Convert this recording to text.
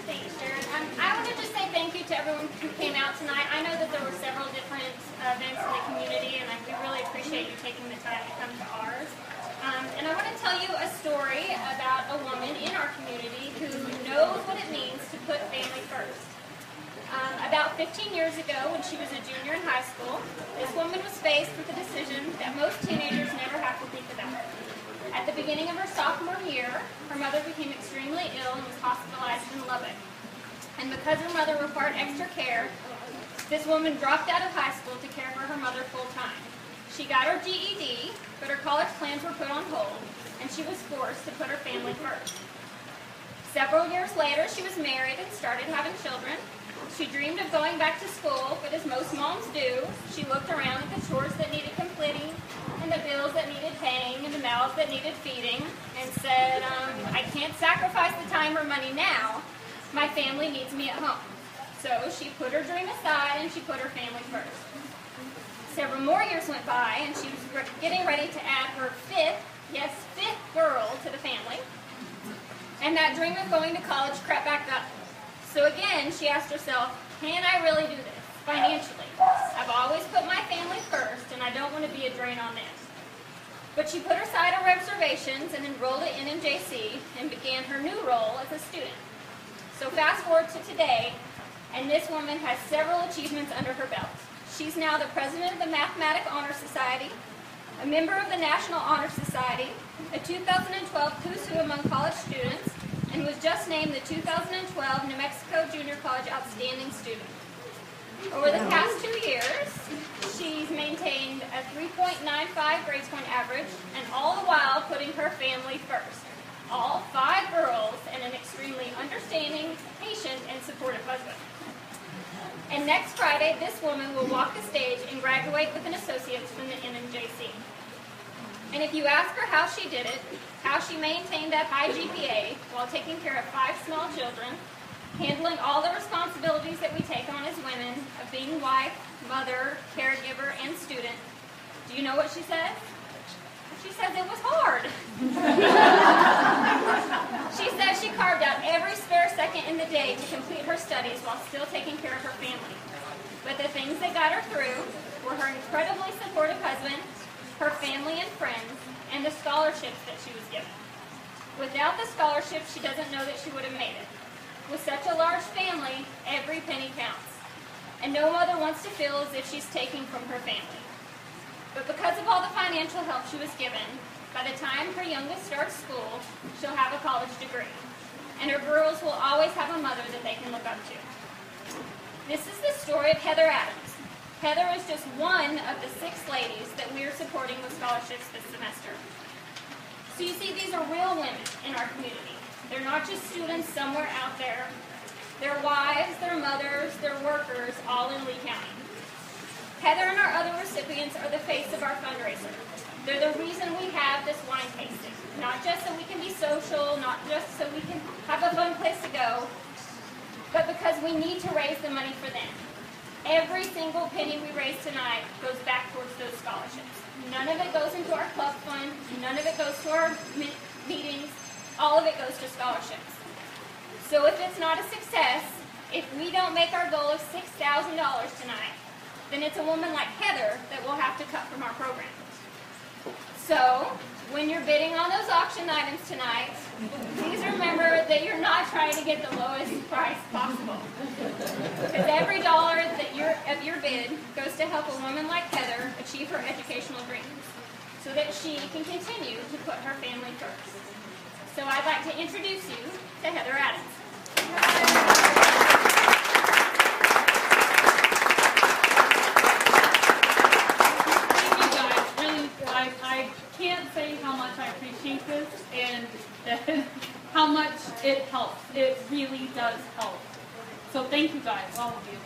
Thanks, Sharon. I want to just say thank you to everyone who came out tonight. I know that there were several different events in the community, and we really appreciate you taking the time to come to ours. And I want to tell you a story about a woman in our community who knows what it means to put family first. About 15 years ago, when she was a junior in high school, this woman was faced with a decision that most teenagers never have to think about. At the beginning of her sophomore year, her mother became extremely ill and was hospitalized in Lubbock. And because her mother required extra care, this woman dropped out of high school to care for her mother full-time. She got her GED, but her college plans were put on hold, and she was forced to put her family first. Several years later, she was married and started having children. She dreamed of going back to school, but as most moms do, she looked around at the chores that needed completing, and the bills that needed paying, and the mouths that needed feeding, and said, I can't sacrifice the time or money now. My family needs me at home. So she put her dream aside, and she put her family first. Several more years went by, and she was getting ready to add her fifth girl to the family. And that dream of going to college crept back up. So again, she asked herself, can I really do this financially? I've always put my family first, and I don't want to be a drain on them. But she put aside her reservations and enrolled at NMJC and began her new role as a student. So fast forward to today, and this woman has several achievements under her belt. She's now the president of the Mathematics Honor Society, a member of the National Honor Society, a 2012 Who's Who among college students, and was just named the 2012 New Mexico Junior College Outstanding Student. Over the past 2 years, she's maintained a 3.95 grade point average, and all the while putting her family first. All 5 girls and an extremely understanding, patient, and supportive husband. And next Friday, this woman will walk the stage and graduate with an associate's from the NMJC. And if you ask her how she did it, how she maintained that high GPA while taking care of 5 small children, handling all the responsibilities that we take on as women of being wife, mother, caregiver, and student, do you know what she says? She says it was hard. She says she carved out every spare second in the day to complete her studies while still taking care of her family. But the things that got her through were her incredibly supportive husband, her family and friends, and the scholarships that she was given. Without the scholarship, she doesn't know that she would have made it. With such a large family, every penny counts. And no mother wants to feel as if she's taking from her family. But because of all the financial help she was given, by the time her youngest starts school, she'll have a college degree. And her girls will always have a mother that they can look up to. This is the story of Heather Adams. Heather is just one of the 6 ladies that we are supporting with scholarships this semester. So you see, these are real women in our community. They're not just students somewhere out there. They're wives, they're mothers, they're workers, all in Lee County. Heather and our other recipients are the face of our fundraiser. They're the reason we have this wine tasting. Not just so we can be social, not just so we can have a fun place to go, but because we need to raise the money for them. Every single penny we raise tonight goes back towards those scholarships. None of it goes into our club fund. None of it goes to our meetings. All of it goes to scholarships. So if it's not a success, if we don't make our goal of $6,000 tonight, then it's a woman like Heather that we'll have to cut from our program. So when you're bidding on those auction items tonight, please remember that you're not trying to get the lowest price possible. Because every dollar of your bid goes to help a woman like Heather achieve her educational dreams so that she can continue to put her family first. So I'd like to introduce you to Heather Adams. I can't say how much I appreciate this and how much it helps. It really does help. So thank you guys, all of you.